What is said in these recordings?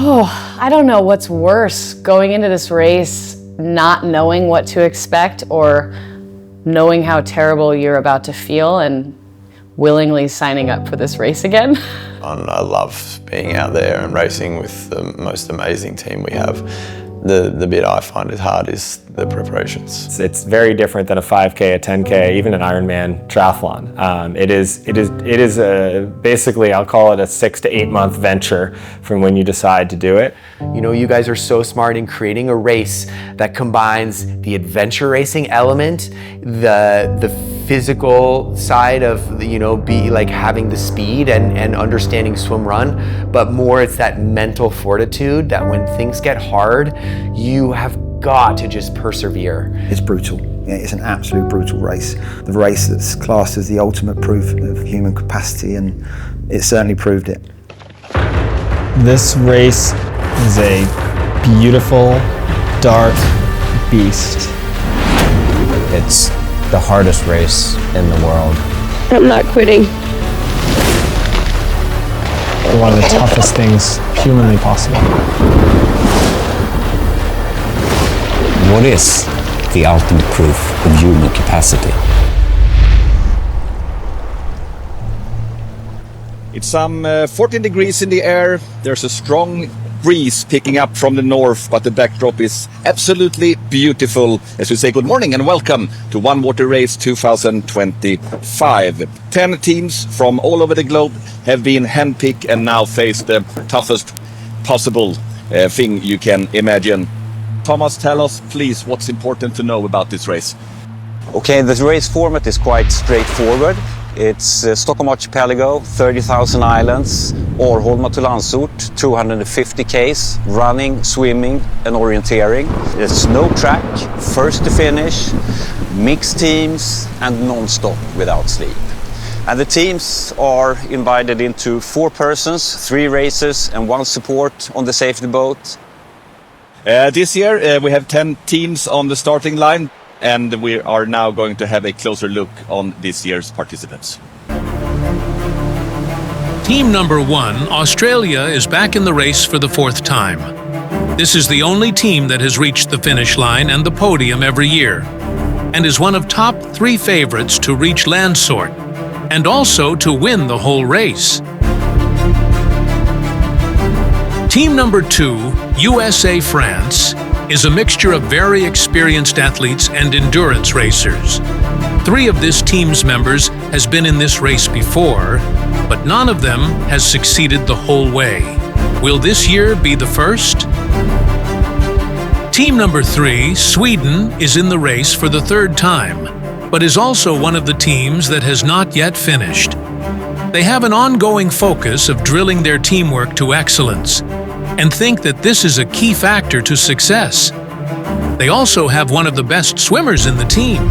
Oh, I don't know what's worse, going into this race not knowing what to expect or knowing how terrible you're about to feel and willingly signing up for this race again. I love being out there and racing with the most amazing team we have. The bit I find is hard is the preparations. It's very different than a 5K, a 10K, even an Ironman triathlon. It is basically, I'll call it a 6 to 8 month venture from when you decide to do it. You know, you guys are so smart in creating a race that combines the adventure racing element, the physical side of, you know, be like having the speed and understanding swim run, but more it's that mental fortitude that when things get hard, you have got to just persevere. It's brutal. Yeah, it's an absolute brutal race. The race that's classed as the ultimate proof of human capacity, and it certainly proved it. This race is a beautiful, dark beast. It's the hardest race in the world. I'm not quitting. One of the toughest things humanly possible. What is the ultimate proof of human capacity? It's some 14 degrees in the air. There's a strong breeze picking up from the north, but the backdrop is absolutely beautiful. As we say, good morning and welcome to One Water Race 2025. 10 teams from all over the globe have been handpicked and now face the toughest possible thing you can imagine. Thomas, tell us, please, what's important to know about this race? Okay, the race format is quite straightforward. It's Stockholm Archipelago, 30,000 islands, Arholma to Landsort, 250 Ks, running, swimming and orienteering. There's no track, first to finish, mixed teams and non-stop without sleep. And the teams are divided into 4 persons, 3 racers and 1 support on the safety boat. This year we have 10 teams on the starting line, and we are now going to have a closer look on this year's participants. Team number 1, Australia, is back in the race for the 4th time. This is the only team that has reached the finish line and the podium every year, and is one of top 3 favorites to reach Landsort, and also to win the whole race. Team number 2, USA France, is a mixture of very experienced athletes and endurance racers. 3 of this team's members has been in this race before, but none of them has succeeded the whole way. Will this year be the first? Team number 3, Sweden, is in the race for the 3rd time, but is also one of the teams that has not yet finished. They have an ongoing focus of drilling their teamwork to excellence, and think that this is a key factor to success. They also have one of the best swimmers in the team.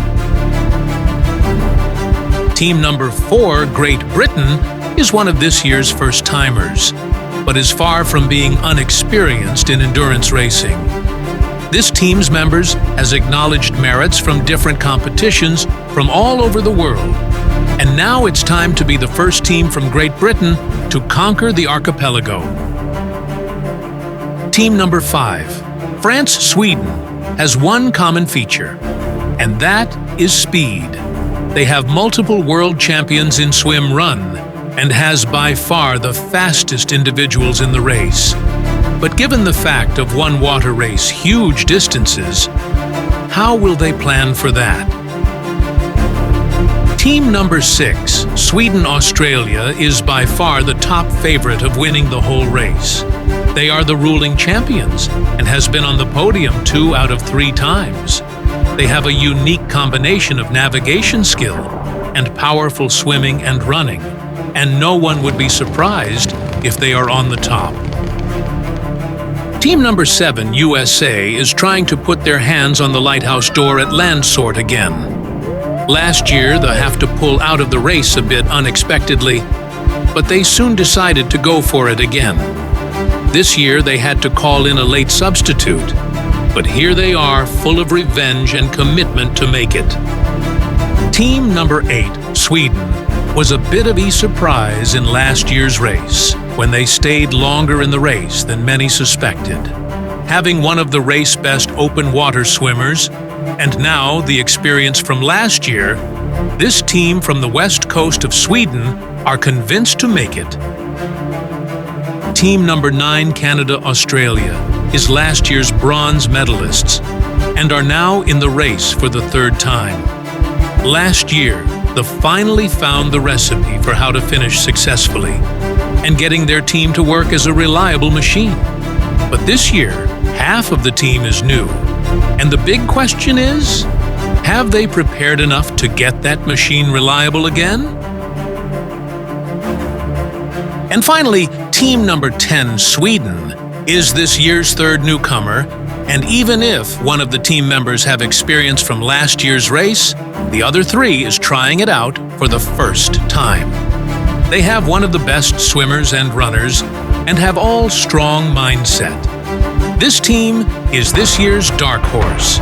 Team number 4, Great Britain, is one of this year's first-timers, but is far from being unexperienced in endurance racing. This team's members has acknowledged merits from different competitions from all over the world, and now it's time to be the first team from Great Britain to conquer the archipelago. Team number 5, France-Sweden, has one common feature, and that is speed. They have multiple world champions in swim run, and has by far the fastest individuals in the race. But given the fact of one water race, huge distances, how will they plan for that? Team number 6, Sweden-Australia, is by far the top favorite of winning the whole race. They are the ruling champions and has been on the podium 2 out of 3 times. They have a unique combination of navigation skill and powerful swimming and running, and no one would be surprised if they are on the top. Team number 7, USA, is trying to put their hands on the lighthouse door at Landsort again. Last year, they have to pull out of the race a bit unexpectedly, but they soon decided to go for it again. This year, they had to call in a late substitute, but here they are, full of revenge and commitment to make it. Team number 8, Sweden, was a bit of a surprise in last year's race when they stayed longer in the race than many suspected. Having one of the race best open water swimmers, and now the experience from last year, this team from the west coast of Sweden are convinced to make it. Team number 9, Canada-Australia, is last year's bronze medalists and are now in the race for the 3rd time. Last year, they finally found the recipe for how to finish successfully and getting their team to work as a reliable machine. But this year, half of the team is new. And the big question is, have they prepared enough to get that machine reliable again? And finally, team number 10, Sweden, is this year's 3rd newcomer, and even if one of the team members have experience from last year's race, the other 3 is trying it out for the first time. They have one of the best swimmers and runners, and have all strong mindset. This team is this year's dark horse.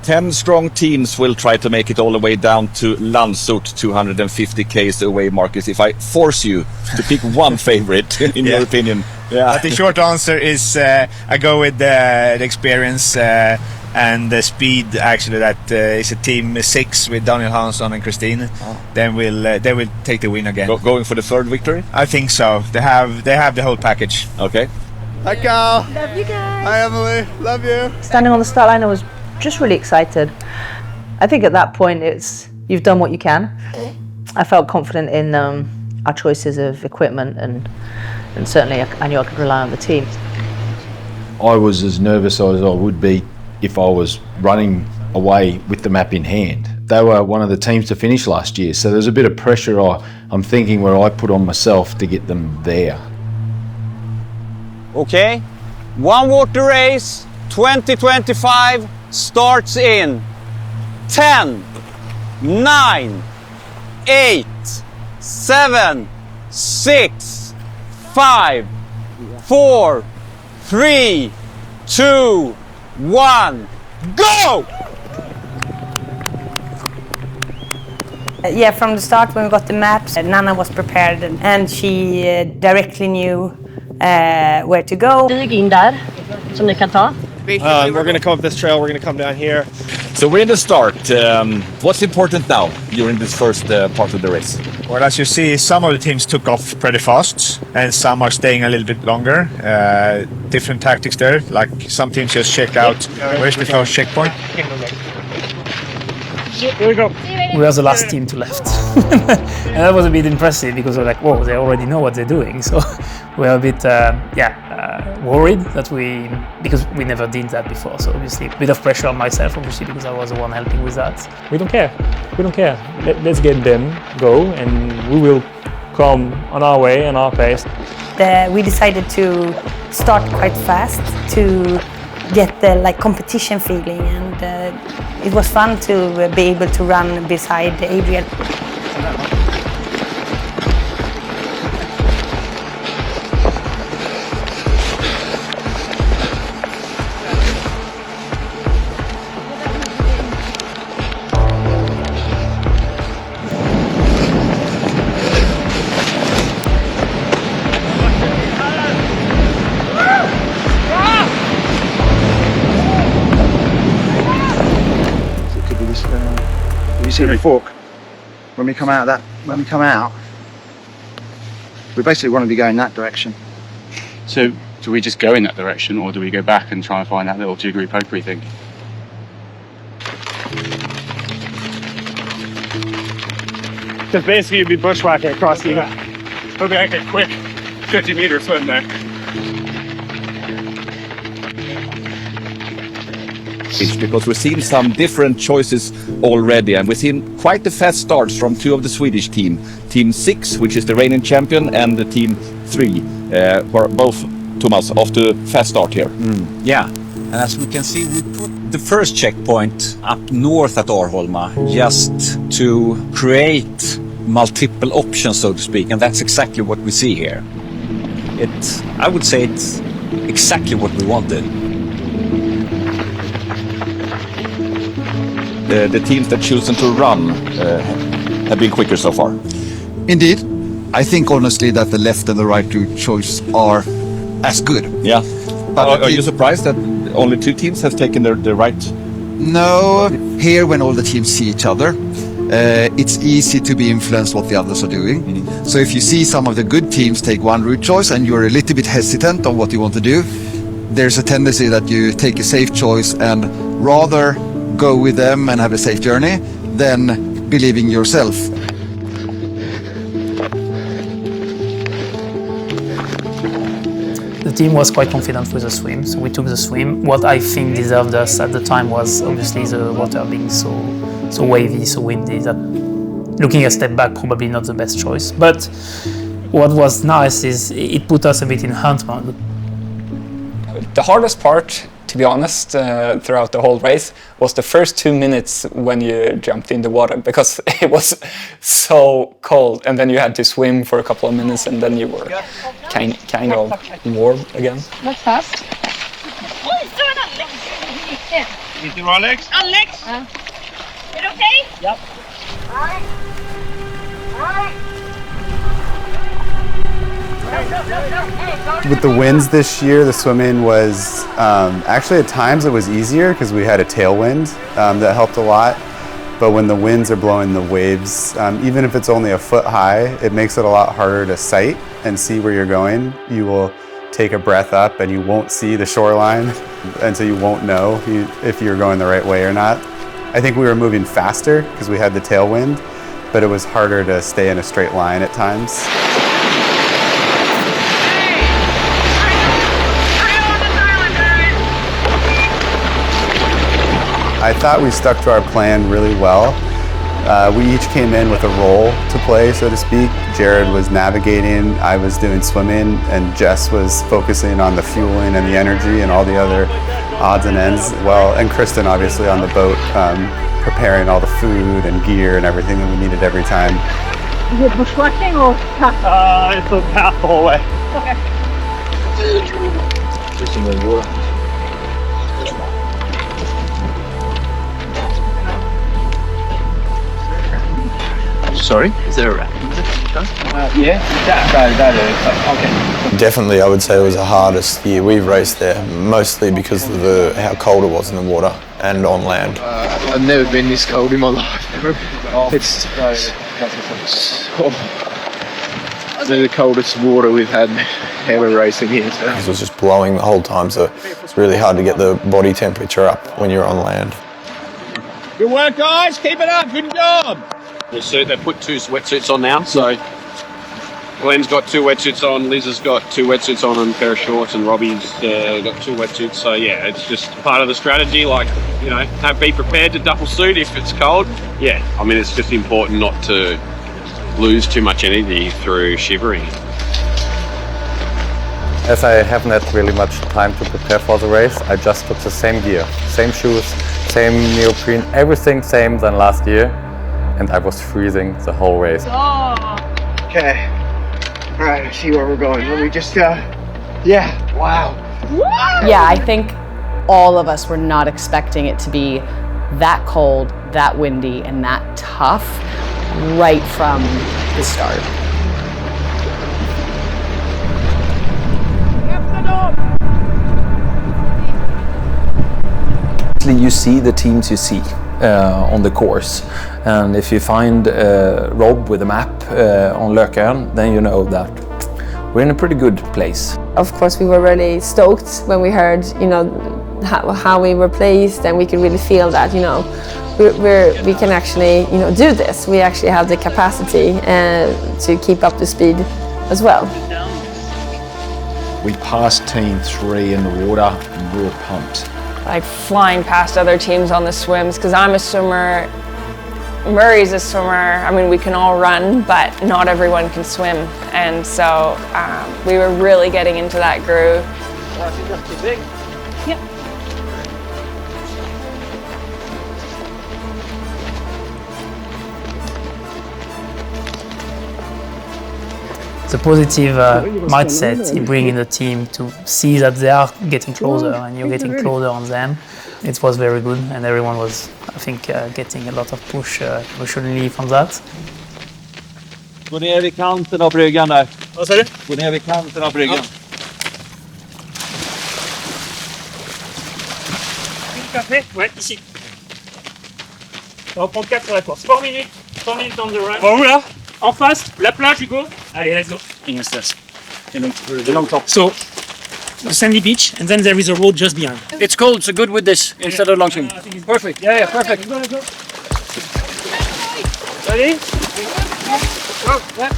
10 strong teams will try to make it all the way down to Landsort, 250 k's away. Marcus, if I force you to pick one favorite, in your opinion. But the short answer is I go with the experience and the speed. Actually, that is a team 6 with Daniel Hansson and Christine. Then they will take the win again. Going for the 3rd victory? I think so. They have the whole package. Okay. Hi Carl. Love you guys. Hi Emily. Love you. Standing on the start line, I was just really excited. I think at that point you've done what you can. I felt confident in our choices of equipment, and certainly I knew I could rely on the team. I was as nervous as I would be if I was running away with the map in hand. They were one of the teams to finish last year, so there's a bit of pressure I'm thinking where I put on myself to get them there. Okay, one water race 2025 starts in 10, 9, 8, 7, 6, 5, 4, 3, 2, 1, go! Yeah, from the start when we got the maps, Nanna was prepared and she directly knew where to go. Stig in där som ni kan ta. We're going to come up this trail, we're going to come down here. So we're in the start. What's important now during this first part of the race? Well, as you see, some of the teams took off pretty fast and some are staying a little bit longer. Different tactics there, like some teams just check out where's the first checkpoint. Here we go. We were the last team to left. And that was a bit impressive because we're like, whoa, they already know what they're doing. So we're a bit, worried that because we never did that before. So obviously a bit of pressure on myself, obviously, because I was the one helping with that. We don't care. We don't care. Let's get them go, and we will come on our way and our pace. We decided to start quite fast to get the competition feeling, and it was fun to be able to run beside Adrian. You see the fork? When we come out, we basically want to be going that direction. So do we just go in that direction, or do we go back and try and find that little jiggery pokery thing? Because basically you'd be bushwhacking across the it'll be like a quick 50-meter swim there. Because we've seen some different choices already, and we've seen quite the fast starts from 2 of the Swedish team. Team 6, which is the reigning champion, and the Team 3, who are both, Thomas, off to fast start here. Yeah, and as we can see, we put the first checkpoint up north at Arholma just to create multiple options, so to speak, and that's exactly what we see here. I would say it's exactly what we wanted. the teams that chosen to run have been quicker so far. Indeed. I think honestly that the left and the right route choice are as good. Yeah. But Are you surprised that only 2 teams have taken the right? No. Here, when all the teams see each other, it's easy to be influenced what the others are doing. So if you see some of the good teams take one route choice and you're a little bit hesitant on what you want to do, there's a tendency that you take a safe choice and rather go with them and have a safe journey than believing yourself. The team was quite confident with the swim, so we took the swim. What I think deserved us at the time was obviously the water being so wavy, so windy, that looking a step back, probably not the best choice. But what was nice is it put us a bit in hunt mode. The hardest part, to be honest, throughout the whole race was the first 2 minutes when you jumped in the water, because it was so cold, and then you had to swim for a couple of minutes, and then you were kind of warm again. That's fast. Lite bra, Alex. Alex! Är du okej? Ja. With the winds this year, the swimming was actually at times it was easier because we had a tailwind that helped a lot. But when the winds are blowing the waves, even if it's only a foot high, it makes it a lot harder to sight and see where you're going. You will take a breath up and you won't see the shoreline, and so you won't know if you're going the right way or not. I think we were moving faster because we had the tailwind, but it was harder to stay in a straight line at times. I thought we stuck to our plan really well. We each came in with a role to play, so to speak. Jared was navigating, I was doing swimming, and Jess was focusing on the fueling and the energy and all the other odds and ends. Well, and Kristen obviously on the boat, preparing all the food and gear and everything that we needed every time. Is it bushwhacking or path? It's a path the whole way. Okay. Just in the water. Sorry? Is there a wrap? Yeah, okay. Definitely, I would say it was the hardest year we've raced there, mostly because of how cold it was in the water and on land. I've never been this cold in my life. It's the coldest water we've had ever racing here. So. It was just blowing the whole time, so it's really hard to get the body temperature up when you're on land. Good work, guys. Keep it up. Good job. Suit. They put 2 wetsuits on now, so Glenn's got 2 wetsuits on, Liz has got 2 wetsuits on and a pair of shorts, and Robbie's got 2 wetsuits. So yeah, it's just part of the strategy. Like, you know, be prepared to double suit if it's cold. Yeah, I mean, it's just important not to lose too much energy through shivering. As I haven't had really much time to prepare for the race, I just took the same gear, same shoes, same neoprene, everything same than last year. And I was freezing the whole race. Okay. All right, I see where we're going. Let me just, yeah, wow. Yeah, I think all of us were not expecting it to be that cold, that windy, and that tough right from the start. You see the teams you see on the course, and if you find Rob with a map on Lökön, then you know that we're in a pretty good place. Of course, we were really stoked when we heard, you know, how we were placed, and we could really feel that, you know, we can actually, you know, do this. We actually have the capacity to keep up the speed as well. We passed team 3 in the water and we were pumped. Like flying past other teams on the swims, because I'm a swimmer, Murray's a swimmer. I mean, we can all run, but not everyone can swim. And so we were really getting into that groove. I think that's too big. Yep. The positive mindset you bring in the team to see that they are getting closer and you're getting closer on them. it was very good, and everyone was, I think, getting a lot of push emotionally from that. Gå ner vid kanten av bryggan där. Vad sa du? Gå ner vid kanten av bryggan. Café, ouais, ici. On va prendre 4 sur la course. 4 minutes on the run. Bon, là, en face, la plage, Hugo. Allez, let's go. Ingen stress. Det är långt hopp. So, the sandy beach, and then there is a road just behind. It's cold, so good with this instead of long swim. Perfect. Yeah, perfect. Let's go. Ready? Go. Yeah.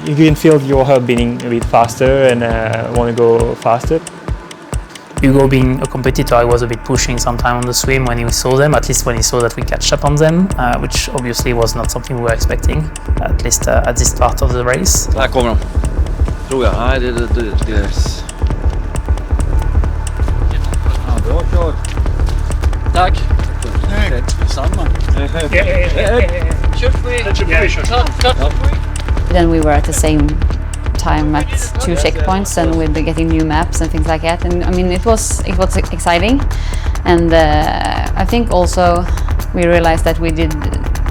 You can feel your heart beating a bit faster and want to go faster. Hugo, being a competitor, I was a bit pushing sometime on the swim when he saw them, at least when he saw that we catch up on them, which obviously was not something we were expecting, at least at this part of the race. Här kommer de. Tror jag. Nej, det är... Ja, bra kört. Tack. Samma. Then we were at the same time at 2 checkpoints, and we'd be getting new maps and things like that. And I mean, it was exciting, and I think also we realized that we did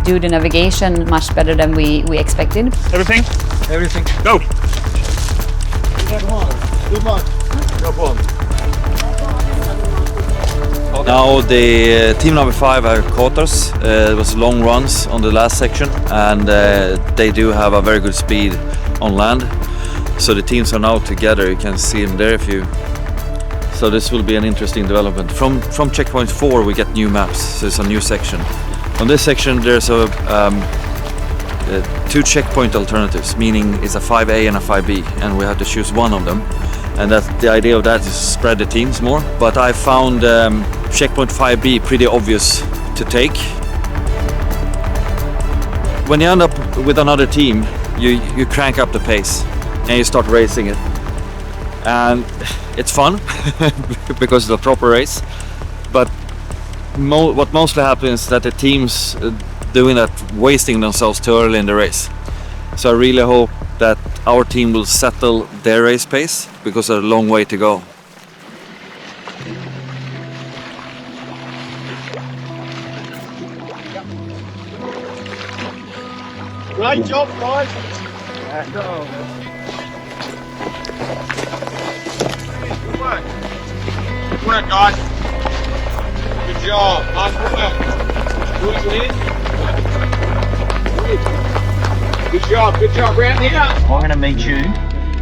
do the navigation much better than we expected. Everything? Everything. Go! Now the team number 5 have caught us. It was long runs on the last section, and they do have a very good speed on land. So the teams are now together. You can see them there if you. So this will be an interesting development. From checkpoint 4 we get new maps. So it's a new section. On this section there's a 2 checkpoint alternatives, meaning it's a 5A and a 5B, and we have to choose one of them. And the idea of that is to spread the teams more. But I found checkpoint 5B pretty obvious to take. When you end up with another team, you crank up the pace and you start racing it. And it's fun because it's a proper race. But what mostly happens is that the teams doing that, wasting themselves too early in the race. So I really hope that our team will settle their race pace, because there's a long way to go. Great job, guys. Good work. Good work, guys. Good job. Nice work. Good job. Round here. I'm going to meet you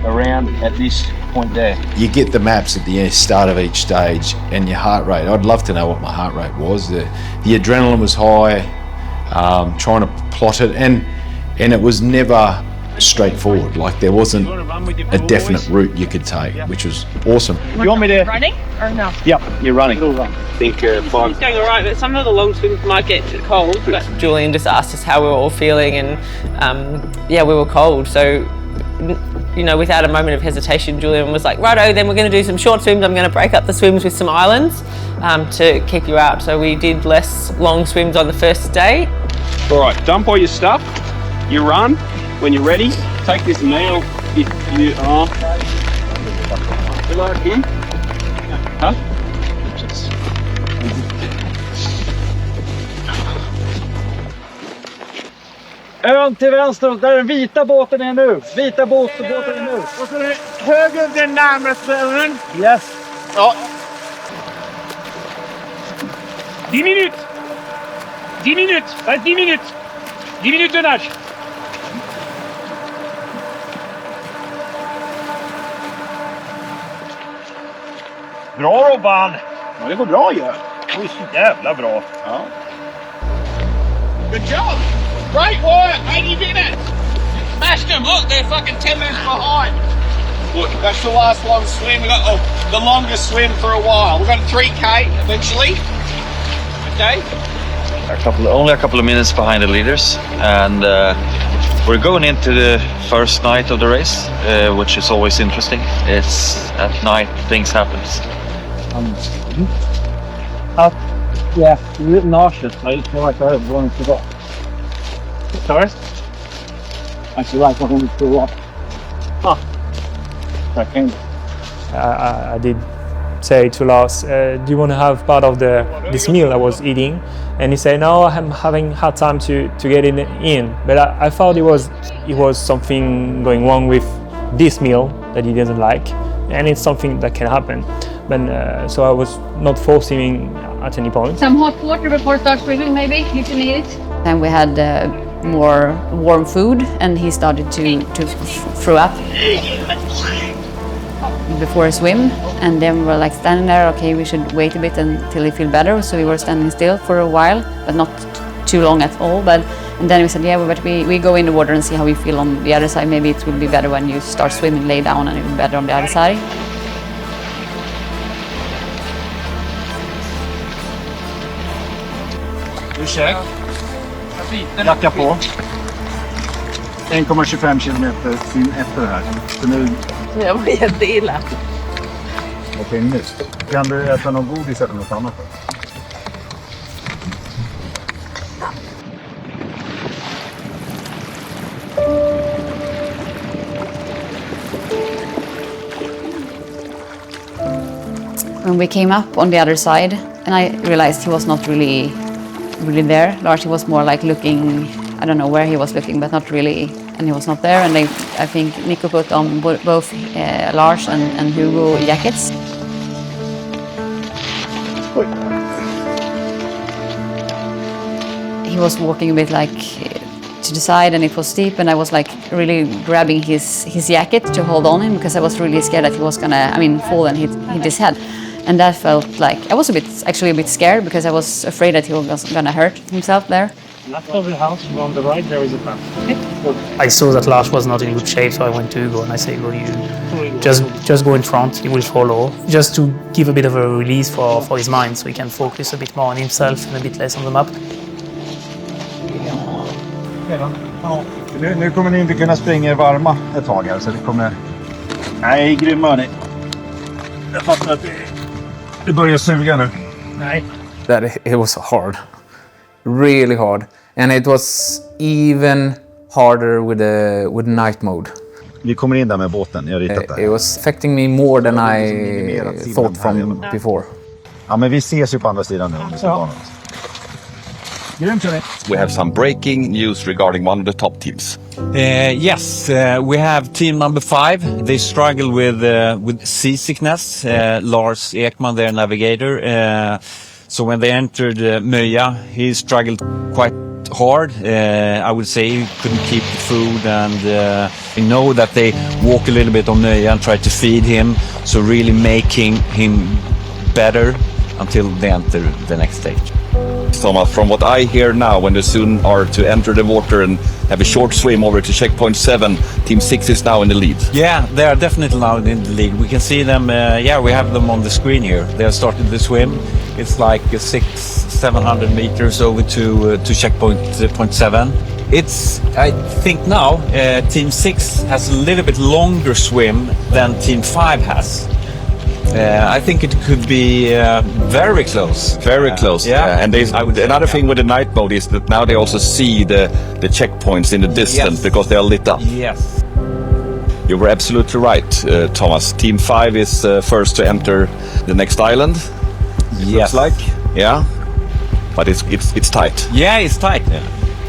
around at this point there. You get the maps at the start of each stage and your heart rate. I'd love to know what my heart rate was. The adrenaline was high, trying to plot it, and it was never straightforward. Like, there wasn't a definite route you could take, which was awesome. You want me to... Running or no? Yep, you're running. I think 5. It's going all right, but some of the long swims might get cold. But Julian just asked us how we were all feeling, and yeah, we were cold. So, you know, without a moment of hesitation, Julian was like, righto, then we're going to do some short swims. I'm going to break up the swims with some islands to keep you out. So we did less long swims on the first day. All right, dump all your stuff. You run. When you're ready, take this meal if you are. Huh? Ön till vänster, där den vita båten är nu. Vita båten är nu. Och så höger den närmaste ön. Yes. Ja. 10 minutes. 10 minutes. Reste 10 minutes. 10 minutes de nage. Bra Robban! Ja, det går bra ju. Det var så jävla bra. Ja. Good job! Great work! 80 minutes! Smashed them! Look, they're fucking 10 minutes behind. Look, that's the last long swim. We got the longest swim for a while. We've got a 3K eventually. Okay? Only a couple of minutes behind the leaders, and we're going into the first night of the race, which is always interesting. It's at night things happen. Yeah, a little nauseous. I just feel like I was going to go. Sorry? I feel like I'm going to throw up. I did say to Lars, do you want to have part of this meal I was eating? And he said, no, I'm having hard time to get it in. But I thought it was something going wrong with this meal that he doesn't like, and it's something that can happen. But so I was not forcing him at any point. Some hot water before start swimming, maybe you can eat it. And we had more warm food, and he started to throw up before a swim. And then we were like standing there, okay, we should wait a bit until he feels better. So we were standing still for a while, but not too long at all. And then we said, yeah, we go in the water and see how we feel on the other side. Maybe it will be better when you start swimming, lay down, and it will be better on the other side. Ursäk. Jacka på. 1,25 kilometer efter det här. Så nu... Jag var jätteilla. Okej, nu. Kan du äta någon godis eller något annat? When we came up on the other side, and I realized he was not really there. Lars, he was more like looking, I don't know where he was looking, but not really, and he was not there. And I think Nico put on both Lars and Hugo jackets. He was walking a bit like to the side, and it was steep, and I was like really grabbing his jacket to hold on him, because I was really scared that he was gonna, fall and hit his head. And that felt like, I was actually a bit scared, because I was afraid that he was gonna hurt himself there. Left of the house, on the right, there is a path. I saw that Lars was not in good shape, so I went to Hugo and I said, Hugo, you just go in front, he will follow, just to give a bit of a release for his mind, so he can focus a bit more on himself and a bit less on the map. Nu kommer ni inte kunna springa er varma ett tag här, så det kommer... Nej, grymma ni. Jag fattar att det börjar suga nu. Nej. That it was hard, really hard, and it was even harder with night mode. Vi kommer in där med båten, jag har ritat det. It was affecting me more than I thought from before. Ja, men vi ses ju på andra sidan nu. We have some breaking news regarding one of the top teams. Yes, we have team number 5. They struggle with seasickness. Lars Ekman, their navigator. So when they entered Möja, he struggled quite hard. I would say he couldn't keep the food, and we know that they walk a little bit on Möja and try to feed him. So really making him better until they enter the next stage. Thomas, from what I hear now, when they soon are to enter the water and have a short swim over to checkpoint 7, Team 6 is now in the lead. Yeah, they are definitely now in the lead. We can see them, we have them on the screen here. They have started the swim. It's like 600-700 meters over to checkpoint point 7. It's, I think now, Team 6 has a little bit longer swim than Team 5 has. I think it could be very close. Very close. Yeah. And another thing with the night mode is that now they also see the checkpoints in the distance, because they are lit up. Yes. You were absolutely right, Thomas. Team 5 is first to enter the next island. Yes. Looks like. Yeah. But it's tight. Yeah, it's tight.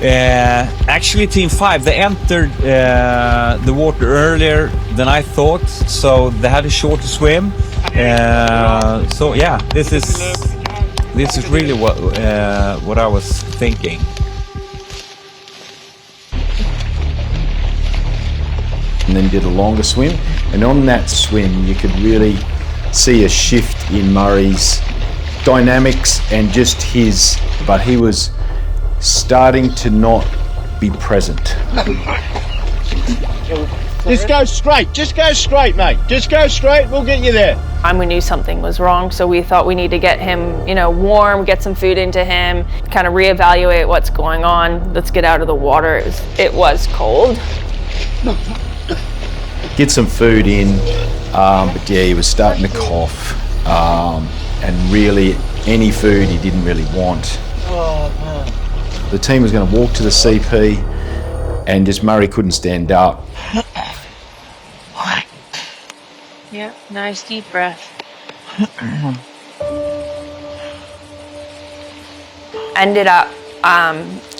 Yeah. Actually, Team 5, they entered the water earlier than I thought, so they had a shorter swim. So yeah, this is really what I was thinking. And then did a longer swim, and on that swim you could really see a shift in Murray's dynamics and just his, but he was starting to not be present. Just go straight, mate. Just go straight, we'll get you there. And we knew something was wrong, so we thought we need to get him, warm, get some food into him, kind of reevaluate what's going on. Let's get out of the water. It was cold. Get some food in, but yeah, he was starting to cough, and really any food he didn't really want. The team was going to walk to the CP, and just Murray couldn't stand up. Yeah, nice deep breath. Ended up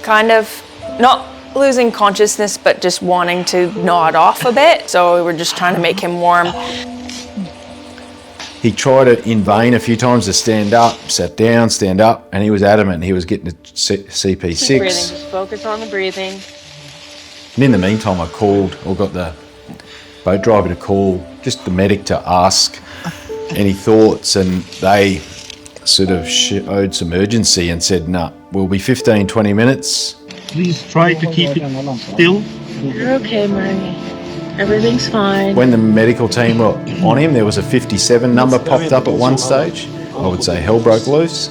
kind of not losing consciousness, but just wanting to nod off a bit. So we were just trying to make him warm. He tried it in vain a few times to stand up, sat down, stand up, and he was adamant he was getting to CP6. Keep breathing, just focus on the breathing. And in the meantime, I called, or got the boat driver to call just the medic to ask any thoughts, and they sort of showed some urgency and said, nah, we'll be 15, 20 minutes. Please try to keep it still. You're okay, Murray. Everything's fine. When the medical team were on him, there was a 57 number popped up at one stage. I would say hell broke loose.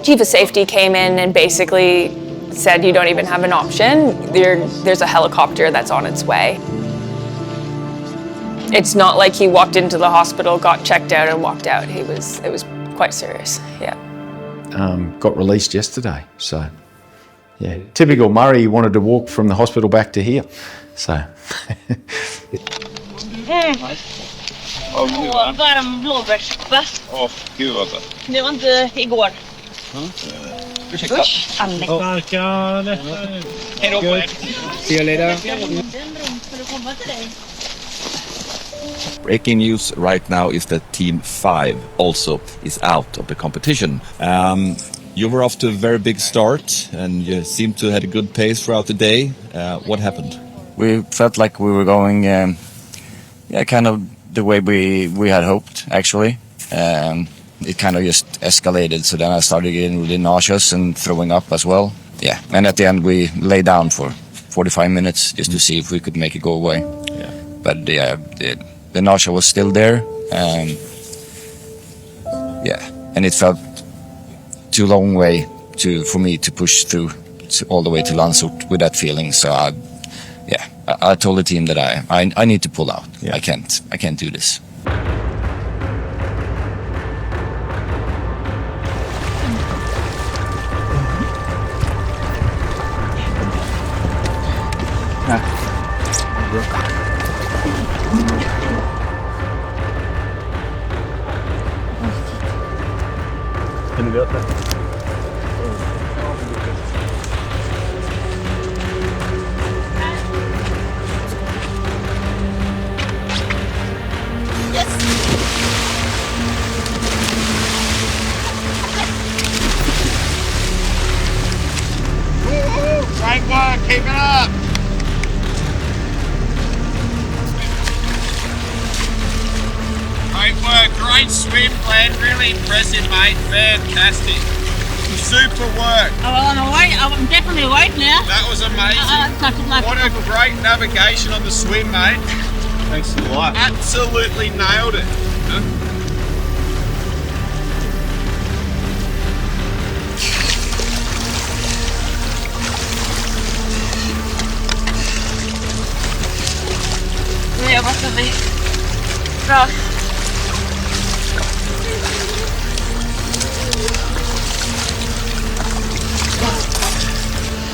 Chief of Safety came in and basically said, you don't even have an option. There's a helicopter that's on its way. It's not like he walked into the hospital, got checked out and walked out. It was quite serious, yeah. Got released yesterday, so yeah. Typical Murray, wanted to walk from the hospital back to here, so. Varm blåbärssoppa. Gud vad gott. Det var inte igår. Ursäkta. Usch, Alex. Hej då på er. See you later. Breaking news right now is that Team 5 also is out of the competition. You were off to a very big start and you seemed to have a good pace throughout the day. What happened? We felt like we were going, kind of the way we had hoped, actually. It kind of just escalated, so then I started getting really nauseous and throwing up as well. Yeah, and at the end we lay down for 45 minutes just to see if we could make it go away. Yeah. But yeah, the nausea was still there. And it felt too long way for me to push through all the way to Landsort with that feeling. So I told the team that I need to pull out. Yeah. I can't do this. Kan du veta? Great work, keep it up. Great work, great swim plan, really impressive mate, fantastic. Super work. Oh, well, I'm awake. I'm definitely awake now. That was amazing. What a great navigation on the swim, mate. Thanks a lot. Absolutely nailed it. Jag var förbi. Bra.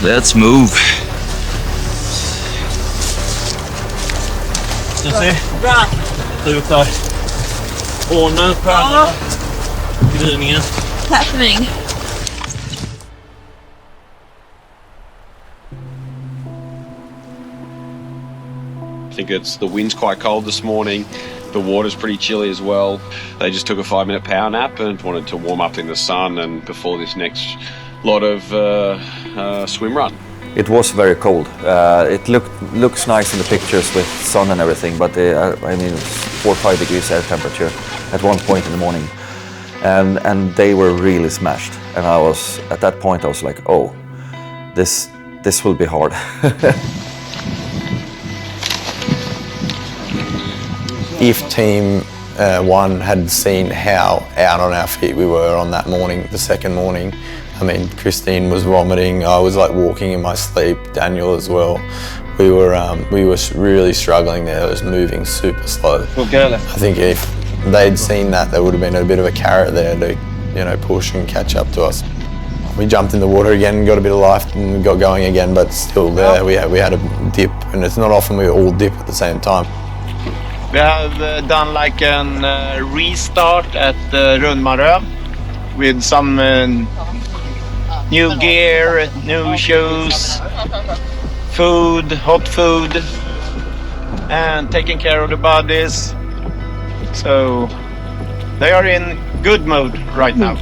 Let's move. Ska se. Bra. Du tar ordna på gryningen. Happening. I think the wind's quite cold this morning. The water's pretty chilly as well. They just took a 5-minute power nap and wanted to warm up in the sun and before this next lot of swim run. It was very cold. It looks nice in the pictures with sun and everything, but I mean, it's 4 or 5 degrees air temperature at one point in the morning, and they were really smashed. And I was at that point, I was like, oh, this will be hard. If Team 1 had seen how out on our feet we were on that morning, the second morning, I mean, Christine was vomiting, I was like walking in my sleep, Daniel as well. We were really struggling there, it was moving super slow. I think if they'd seen that, there would have been a bit of a carrot there to, push and catch up to us. We jumped in the water again, got a bit of life and we got going again, but still there, we had a dip, and it's not often we all dip at the same time. We have done like an restart at Rundmarö with some new gear, new shoes, food, hot food, and taking care of the bodies. So they are in good mode right now.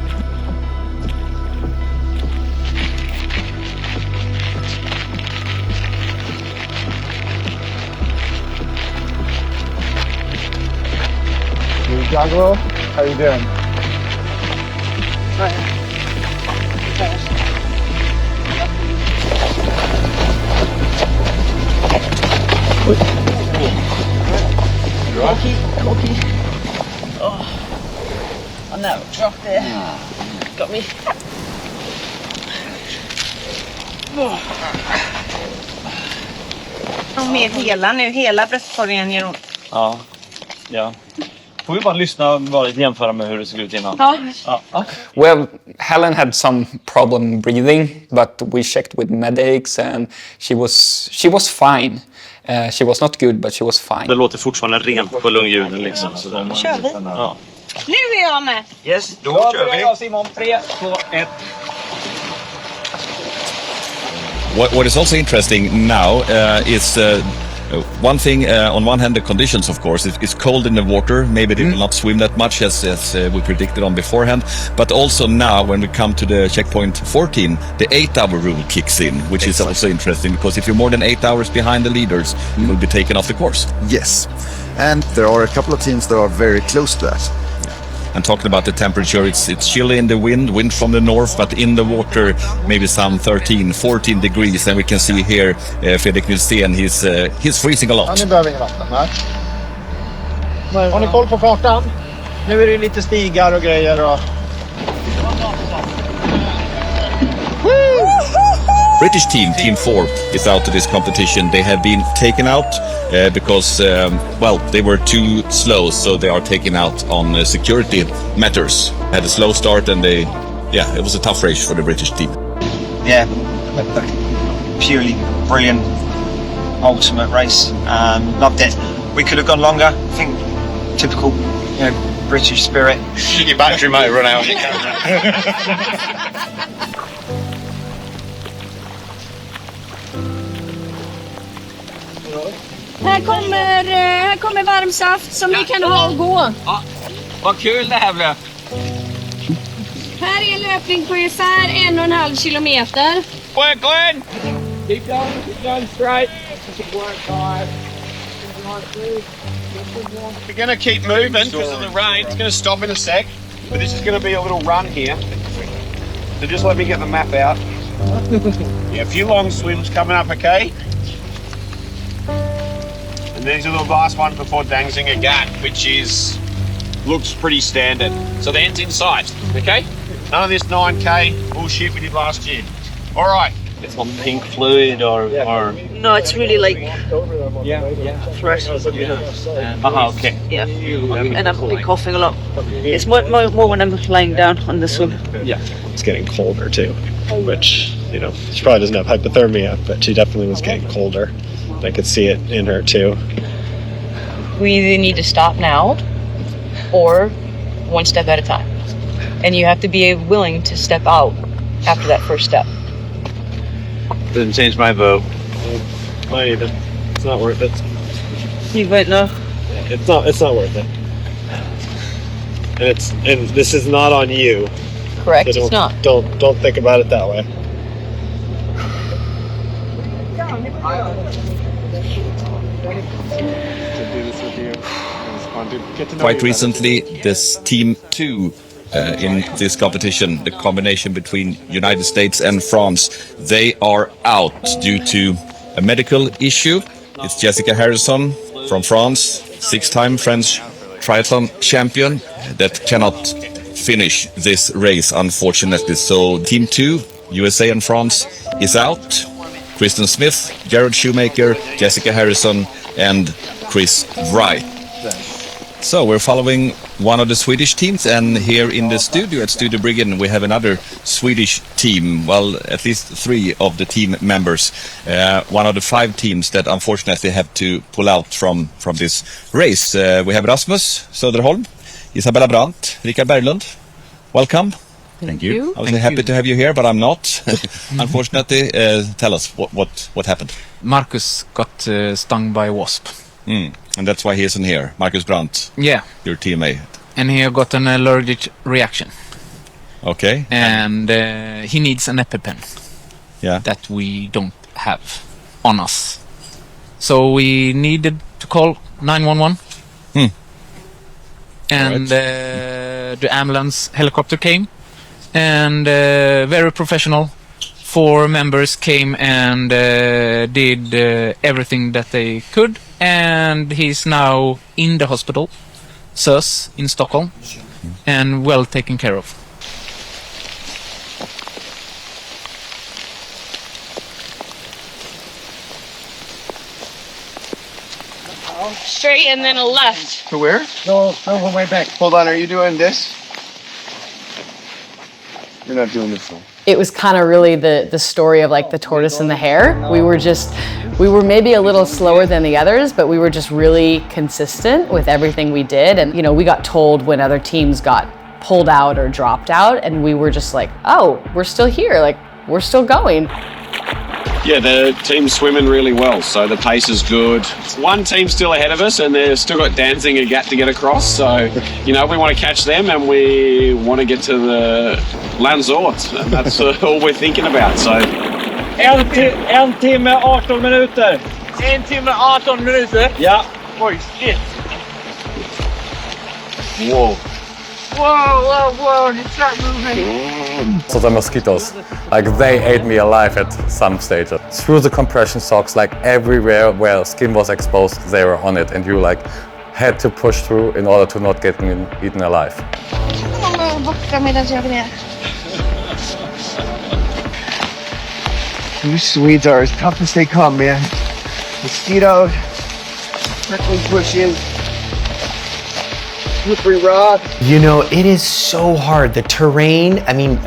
Jaguar, how you doing? Rocky. Oh no, drop there. Got me. Med hela nu, hela bröstkorgen gör ont. Ja. Får vi bara lyssna och bara jämföra med hur det såg ut innan? Ja. Well, Helen had some problem breathing, but we checked with medics and she was fine. She was not good, but she was fine. Det låter fortfarande rent på lungljuden liksom. Så kör vi. Ja. Nu är jag med. Yes, då kör vi. Simon, 3, 2, 1. What is also interesting now is one thing. On one hand, the conditions, of course, it's cold in the water. Maybe they will not swim that much as we predicted on beforehand. But also now, when we come to the checkpoint 14, the 8-hour rule kicks in, which is also interesting because if you're more than 8 hours behind the leaders, you will be taken off the course. Yes, and there are a couple of teams that are very close to that. And talking about the temperature, it's chilly in the wind from the north, but in the water maybe some 13, 14 degrees. And we can see here Fredrik Nilsén, he's freezing a lot. Ni behöver ingen vatten, nej. Har ni koll på kartan? Nu är det lite stigar och grejer och... British team 4, is out of this competition. They have been taken out because, they were too slow, so they are taken out on security matters. Had a slow start and it was a tough race for the British team. Yeah, purely brilliant, ultimate race. Loved it. We could have gone longer. I think typical, British spirit. Your battery might run out. Här kommer varm saft som ni kan ha och gå. Ja, vad kul det här blev. Här är en löpning på ungefär 1,5 kilometer. Work, Glenn! Keep going straight. We're going to keep moving because of the rain. It's going to stop in a sec. But this is going to be a little run here. So just let me get the map out. A few long swims coming up, okay? And these are the last one before Dangzinger Gat, which looks pretty standard. So the end's in sight, okay? None of this 9K bullshit we did last year. All right. It's not pink fluid or... No, it's really like... fresh. Okay. Yeah. And I've been coughing a lot. It's more when I'm lying down on the swim. Yeah. It's getting colder too, which, she probably doesn't have hypothermia, but she definitely was getting colder. I could see it in her too. We either need to stop now or one step at a time. And you have to be willing to step out after that first step. Didn't change my vote. Mine either. It's not worth it. You vote no? It's not worth it. And this is not on you. Correct, So it's not. Don't think about it that way. Quite recently, this Team 2 in this competition, the combination between United States and France, they are out due to a medical issue. It's Jessica Harrison from France, 6-time French triathlon champion, that cannot finish this race, unfortunately. So Team 2, USA and France, is out. Kristen Smith, Jared Shoemaker, Jessica Harrison and Chris Wright. So we're following one of the Swedish teams, and here in the studio at Studio Briggen we have another Swedish team, well, at least 3 of the team members, one of the 5 teams that unfortunately have to pull out from this race. We have Rasmus Söderholm, Isabella Brandt, Rickard Berglund. Welcome. Thank you. I was happy to have you here, but I'm not. Unfortunately, tell us what happened. Marcus got stung by a wasp. And that's why he isn't here. Marcus Brandt. Yeah. Your teammate. And he got an allergic reaction. Okay. And he needs an EpiPen. Yeah. That we don't have on us. So we needed to call 911. And the ambulance helicopter came. And very professional. 4 members came and did everything that they could, and he's now in the hospital, SÖS in Stockholm, and well taken care of. Straight and then a left. To where? No, one way back. Hold on, are you doing this? You're not doing this one. It was kind of really the story of like the tortoise and the hare. We were maybe a little slower than the others, but we were just really consistent with everything we did. And, you know, we got told when other teams got pulled out or dropped out, and we were just like, oh, we're still here. Like, we're still going. Yeah, the team's swimming really well, so the pace is good. One team's still ahead of us, and they've still got Danzig and Gat to get across. So, you know, we want to catch them, and we want to get to the Landsort. And that's all we're thinking about. So, En timme 18 minuter. 1 timme 18 minuter? Ja. Oj, shit. Whoa. Whoa, you start moving. So the mosquitoes, like they ate me alive at some stage. Through the compression socks, like everywhere where skin was exposed, they were on it, and you like had to push through in order to not get eaten alive. You Swedes are as tough as they come, man. Mosquitoes, prickly bushes, slippery rock. You know, it is so hard. The terrain, I mean,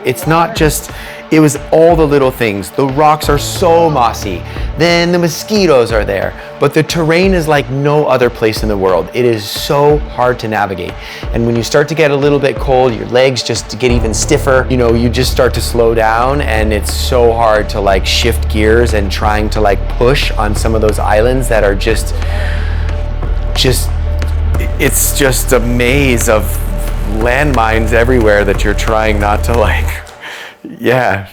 it's not just, it was all the little things. The rocks are so mossy. Then the mosquitoes are there. But the terrain is like no other place in the world. It is so hard to navigate. And when you start to get a little bit cold, your legs just get even stiffer. You know, you just start to slow down, and it's so hard to like shift gears and trying to like push on some of those islands that are just it's just a maze of landmines everywhere that you're trying not to like, yeah.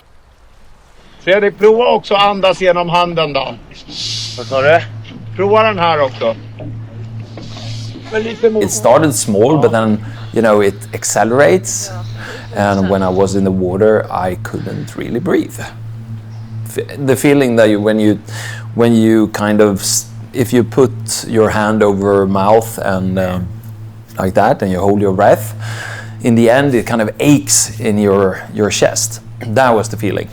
Fredrik, prova också andas genom handen då. Vad sa du? Prova den här också. It started small, but then, you know, it accelerates. And when I was in the water, I couldn't really breathe. The feeling that when you kind of, if you put your hand over mouth and like that, and you hold your breath, in the end it kind of aches in your chest. That was the feeling.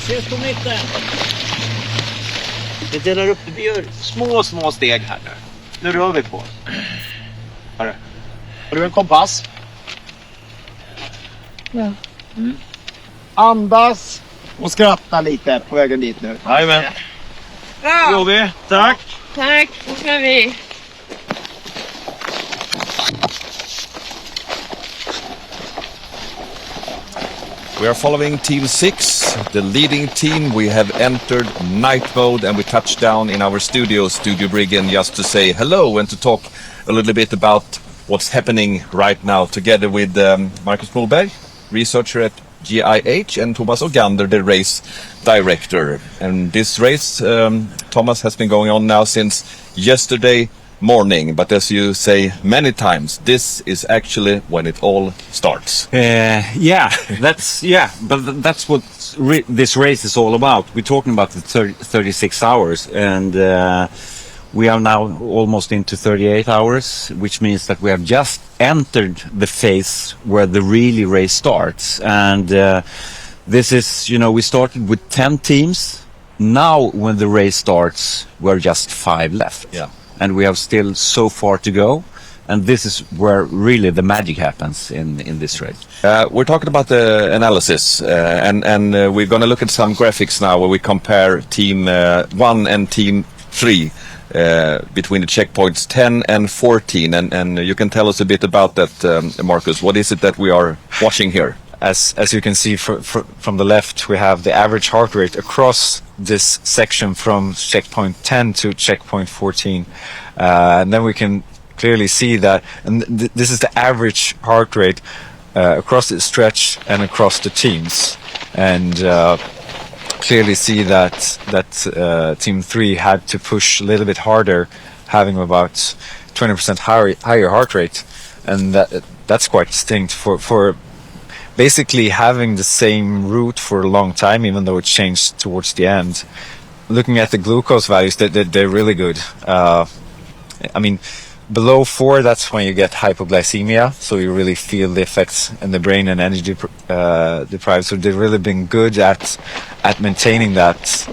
Ses på mitten. Vi delar upp det. Vi gör små steg här nu. Nu rör vi på. Har du en kompass? Ja. Andas och skratta lite på vägen dit nu. Jajamän. Bra! Jobbig. Tack. Tack, då ska vi. We are following Team 6, the leading team. We have entered night mode, and we touched down in our Studio Briggen, just to say hello and to talk a little bit about what's happening right now, together with Marcus Moberg, researcher at GIH, and Thomas Ogander, the race director. And this race, Thomas, has been going on now since yesterday morning, but as you say many times, this is actually when it all starts. But that's what this race is all about. We're talking about the 36 hours, and we are now almost into 38 hours, which means that we have just entered the phase where the really race starts. And This is, you know, we started with 10 teams. Now, when the race starts, we're just 5 left. Yeah. And we have still so far to go. And this is where really the magic happens in this race. We're talking about the analysis, and we're going to look at some graphics now where we compare Team 1 and Team 3 between the checkpoints 10 and 14. And you can tell us a bit about that, Marcus. What is it that we are watching here? As you can see from the left, we have the average heart rate across this section from checkpoint 10 to checkpoint 14. And then we can clearly see that, and this is the average heart rate across the stretch and across the teams. And clearly see that Team 3 had to push a little bit harder, having about 20% higher heart rate. And that's quite distinct for basically having the same route for a long time, even though it changed towards the end. Looking at the glucose values, they're really good. I mean, below 4, that's when you get hypoglycemia, so you really feel the effects in the brain and energy deprived. So they've really been good at maintaining that,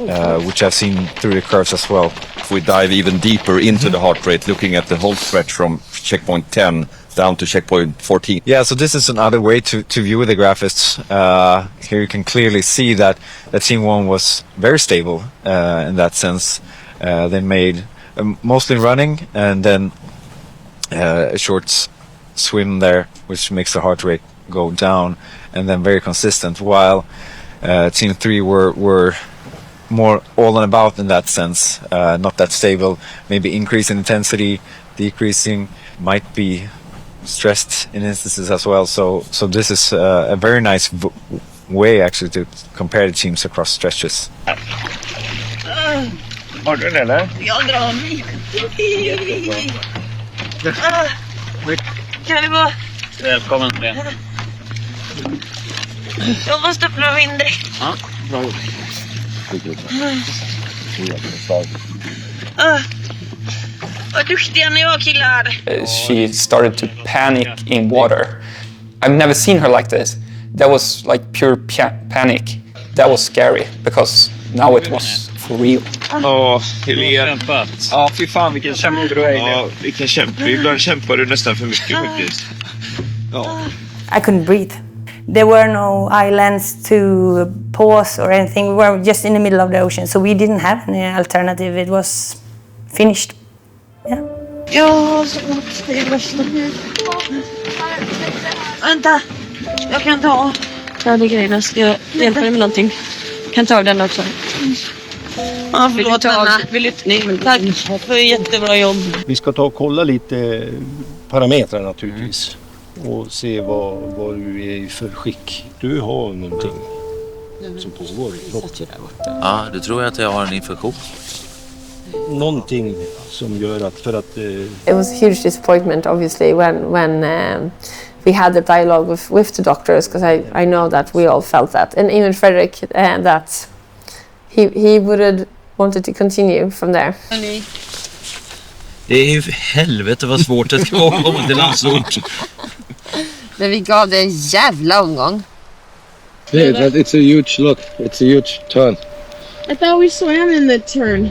which I've seen through the curves as well. If we dive even deeper into the heart rate, looking at the whole stretch from checkpoint 10 down to checkpoint 14. Yeah, so this is another way to view the graphics. Here you can clearly see that Team 1 was very stable in that sense. They made mostly running and then a short swim there, which makes the heart rate go down, and then very consistent, while Team 3 were more all and about in that sense, not that stable, maybe increase in intensity, decreasing, might be stressed in instances as well. So this is a very nice way actually to compare the teams across stretches. Har du den eller? Jag drar mig. Kan vi gå? Välkommen till det. Jag måste öppna vindräkt. Ja, bra gjort. Vad duktiga ni var, killar. She started to panic in water. I've never seen her like this. That was like pure panic. That was scary because now it was for real. Helene. Ja, fy fan vilken kämpe du är. Ja, vilken kämpe. Ibland kämpar du nästan för mycket faktiskt. Ja. I couldn't breathe. There were no islands to pause or anything. We were just in the middle of the ocean, so we didn't have any alternative. It was finished. Yeah. Ja, så det är värsta. Vänta, jag kan ta. Ja, det är grejerna. Ska jag hjälpa dig med någonting? Kan ta av den också. Ja, förlåt Anna. Tack för jättebra jobb. Vi ska ta och kolla lite parametrar naturligtvis. Och se vad du är i för skick. Du har någonting som pågår i kroppen. Ja, du tror att jag har en infektion. Någonting som gör att It was a huge disappointment, obviously, when we had the dialogue with the doctors, because I know that we all felt that, and even Frederick, that he would have wanted to continue from there. Det är ju helvete vad svårt det ska vara att komma till landsort. Men vi gav det en jävla omgång. Yeah, it's a huge look. It's a huge turn. I thought we swam in the turn.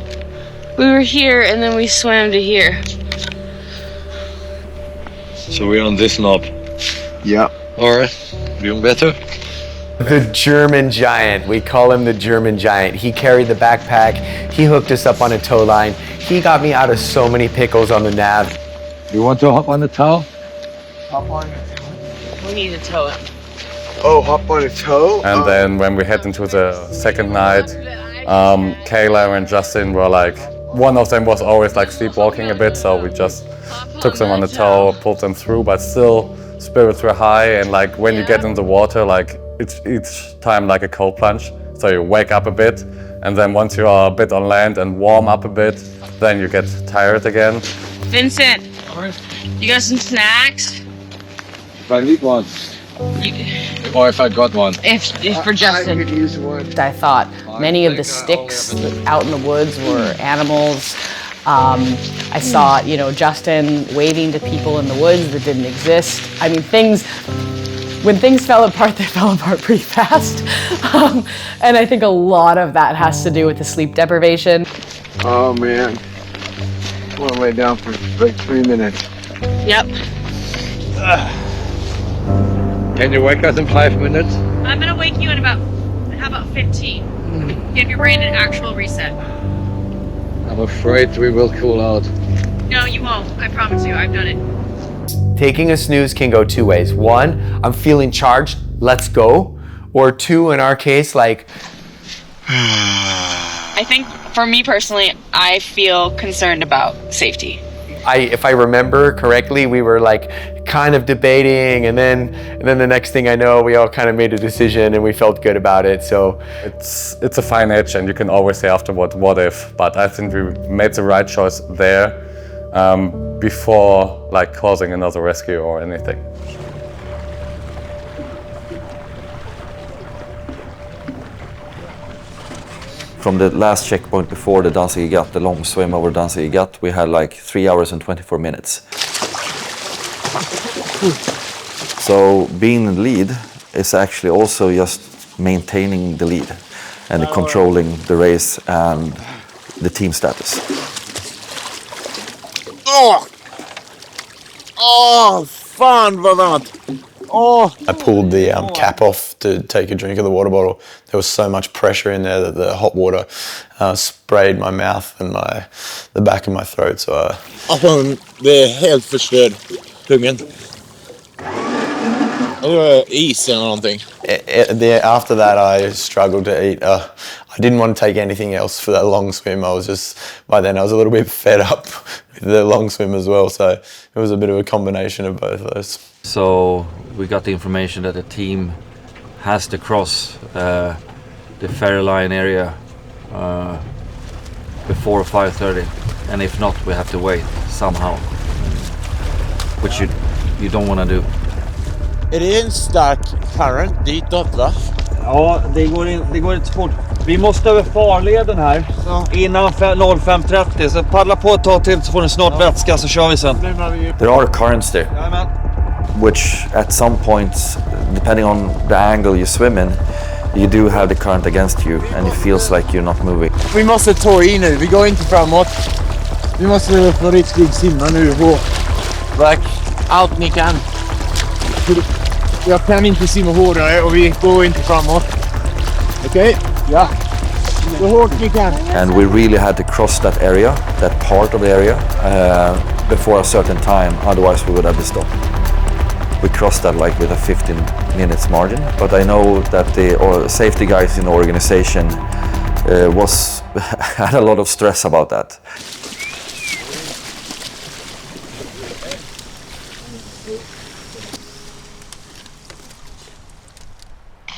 We were here and then we swam to here. So we're on this knob. Yeah. All right. Doing better? The German giant. We call him the German giant. He carried the backpack. He hooked us up on a tow line. He got me out of so many pickles on the nav. You want to hop on the tow? Hop on. We need to tow it. Oh, hop on a tow? And then when we head into the second night, Kayla and Justin were like, one of them was always like sleepwalking a bit, so we just took them on the tow, pulled them through, but still spirits were high, and like when you get in the water, like it's each time like a cold plunge, so you wake up a bit, and then once you are a bit on land and warm up a bit, then you get tired again. Vincent, you got some snacks? If I need one. Or if I got one. If for Justin. I could use one. I thought many of the sticks out in the woods were animals. I saw, Justin waving to people in the woods that didn't exist. I mean, things when things fell apart, they fell apart pretty fast. And I think a lot of that has to do with the sleep deprivation. Oh man. I want to lay down for like 3 minutes. Yep. Can you wake us in 5 minutes? I'm gonna wake you in about 15? Give your brain an actual reset. I'm afraid we will cool out. No, you won't. I promise you. I've done it. Taking a snooze can go two ways. One, I'm feeling charged, let's go. Or two, in our case, like... I think for me personally, I feel concerned about safety. If I remember correctly, we were like kind of debating, and then the next thing I know, we all kind of made a decision and we felt good about it. So it's a fine edge, and you can always say afterward, what if? But I think we made the right choice there before like causing another rescue or anything. From the last checkpoint before the Danzig Gat, the long swim over Danzig Gat, we had like 3 hours and 24 minutes. So being in the lead is actually also just maintaining the lead and controlling the race and the team status. Fan vad annat! I pulled the cap off to take a drink of the water bottle. There was so much pressure in there that the hot water sprayed my mouth and the back of my throat. So Alltså, det är helt förstörd. Pungen. Is eller någonting. After that, I struggled to eat. I didn't want to take anything else for that long swim. I was just, by then I was a little bit fed up with the long swim as well. So it was a bit of a combination of both of those. So we got the information that the team has to cross the ferry line area before 5:30, and if not, we have to wait somehow, which you don't want to do. Är det en stark current ditåt va? Ja, det går inte fort. Vi måste över farleden här innan 05:30, så paddla på ett tag till så får ni snart vätska så kör vi sen. There are currents there, which at some points, depending on the angle you swim in, you do have the current against you and it feels like you're not moving. Vi måste ta i nu, vi går inte framåt. Vi måste få riktigt simma nu på allt ni kan. Jag kan inte simma hårdare och vi går inte framåt. Okej? Ja. Så hårt ni kan. And we really had to cross that area, that part of the area, before a certain time, otherwise we would have been stopped. We crossed that like with a 15 minutes margin, but I know that the safety guys in the organization had a lot of stress about that.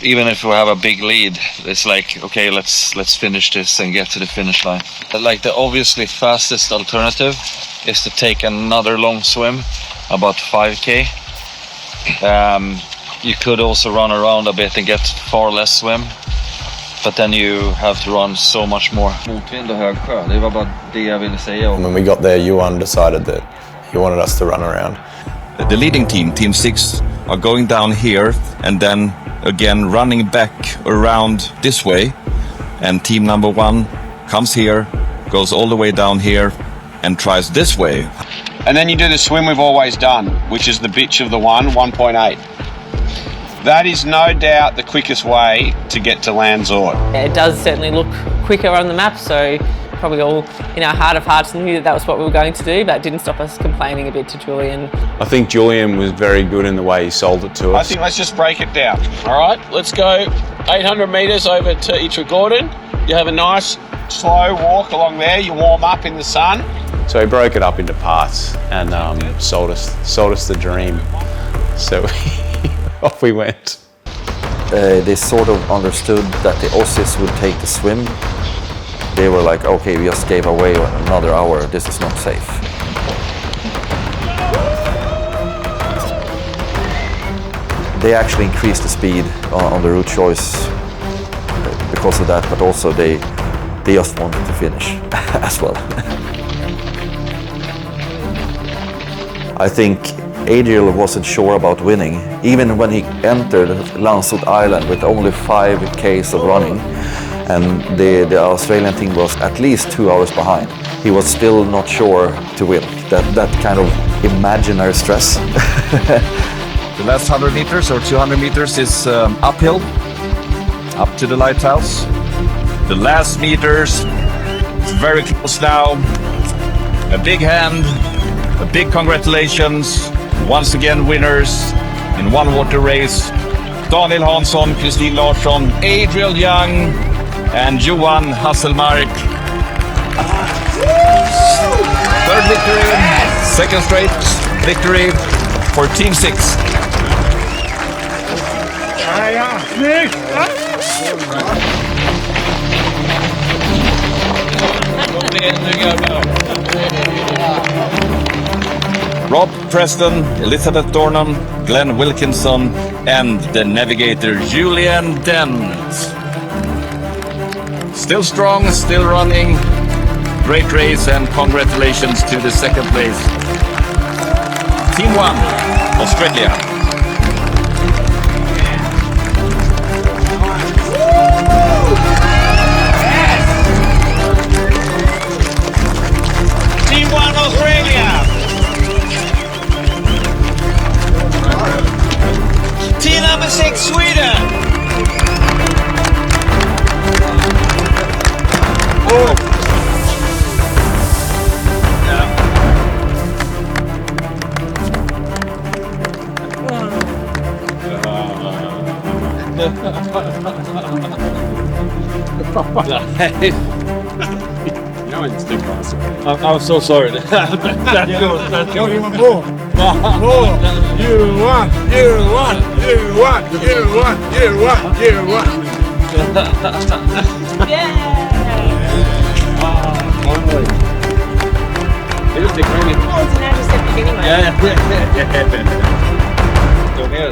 Even if we have a big lead, it's like, okay, let's finish this and get to the finish line. Like the obviously fastest alternative is to take another long swim, about 5k. You could also run around a bit and get far less swim, but then you have to run so much more. Motvind och hög sjö, det var bara det jag ville säga. When we got there, Johan decided that he wanted us to run around. The leading team, Team 6, are going down here and then again running back around this way, and team number 1 comes here, goes all the way down here and tries this way. And then you do the swim we've always done, which is the bitch of the 1.8. That is no doubt the quickest way to get to Lanzarote. It does certainly look quicker on the map, so probably all in our heart of hearts knew that was what we were going to do, but it didn't stop us complaining a bit to Julian. I think Julian was very good in the way he sold it to us. I think let's just break it down. All right, let's go 800 metres over to Gordon. You have a nice slow walk along there. You warm up in the sun. So he broke it up into parts and sold us the dream. So off we went. They sort of understood that the Aussies would take the swim. They were like, okay, we just gave away another hour. This is not safe. They actually increased the speed on the route choice because of that, but also they just wanted to finish as well. I think Adriel wasn't sure about winning, even when he entered Lanzarote Island with only 5 Ks of running, and the Australian team was at least 2 hours behind. He was still not sure to win. That kind of imaginary stress. The last 100 meters or 200 meters is uphill, up to the lighthouse. The last meters, it's very close now. A big hand, a big congratulations. Once again, winners in one water race. Daniel Hansson, Kristin Larsson, Adriel Young, and Johan Hasselmark. Third victory, second straight victory for Team 6. Rob Preston, Elizabeth Dornan, Glenn Wilkinson, and the navigator Julian Dent. Still strong, still running. Great race, and congratulations to the second place. Team 1, Australia. Team 1 Australia. Team number 6 Sweden. Oh. I'm so sorry. That's good. That's good. Even more. More. You won. You won. You won. You won. You won. You won. Yeah. Just det krångligt. Ja. Gå ner.